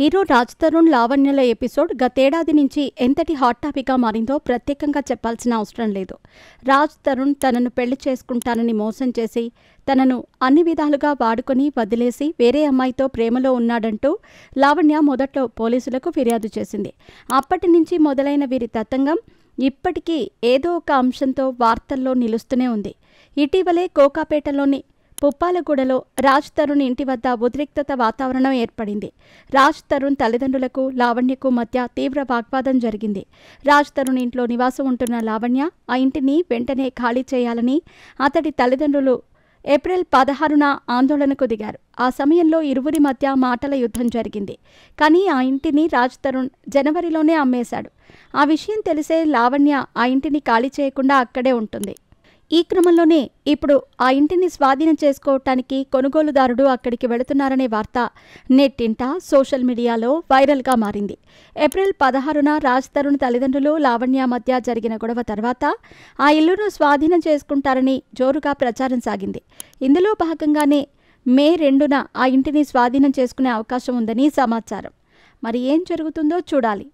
Hero Raj Tarun లావణ్యల episode గతేడాది నుంచి ఎంతటి హాట్ టాపిక్గా మారిందో ప్రత్యేకంగా చెప్పాల్సిన అవసరం లేదు. రాజ్ తరుణ్ తనను పెళ్లి చేసుకుంటానని మోసం చేసి తనను అన్ని విధాలుగా వాడుకొని వదిలేసి వేరే అమ్మాయితో ప్రేమలో ఉన్నాడంటూ లావణ్య మొదట్లో పోలీసులకు ఫిర్యాదు చేసింది. అప్పటి నుంచి మొదలైన వీరి తతంగం ఇప్పటికీ ఏదో ఒక అంశంతో వార్తల్లో నిలుస్తూనే ఉంది. ఇటీవలే కోకాపేటలోని పుప్పాలగూడలో రాజ్ తరుణ్ ఇంటి వద్ద ఉద్రిక్తత వాతావరణం ఏర్పడింది. రాజ్ తరుణ్ తల్లిదండ్రులకు లావణ్యకు మధ్య తీవ్ర వాగ్వాదం జరిగింది. రాజ్ తరుణ్ ఇంట్లో నివాసం ఉంటున్న లావణ్య ఆ ఇంటిని వెంటనే ఖాళీ చేయాలని అతడి తల్లిదండ్రులు ఏప్రిల్ 16న ఆందోళనకు దిగారు. ఆ సమయంలో ఇరువురి మధ్య మాటల యుద్ధం జరిగింది. కానీ ఆ ఇంటిని రాజ్ తరుణ్ జనవరిలోనే అమ్మేశాడు. ఆ విషయం తెలిసే లావణ్య ఆ ఇంటిని ఖాళీ చేయకుండా అక్కడే ఉంటుంది. ఈ క్రమంలోనే ఇప్పుడు ఆ ఇంటిని స్వాధీనం చేసుకోవటానికి కొనుగోలుదారుడు అక్కడికి వెళుతున్నారనే వార్త నెట్టింట సోషల్ మీడియాలో వైరల్గా మారింది. ఏప్రిల్ 16న రాజ్ తరుణ్ తల్లిదండ్రులు లావణ్య మధ్య జరిగిన గొడవ తర్వాత ఆ ఇల్లును స్వాధీనం చేసుకుంటారని జోరుగా ప్రచారం సాగింది. ఇందులో భాగంగానే మే 2న ఆ ఇంటిని స్వాధీనం చేసుకునే అవకాశం ఉందని సమాచారం. మరి ఏం జరుగుతుందో చూడాలి.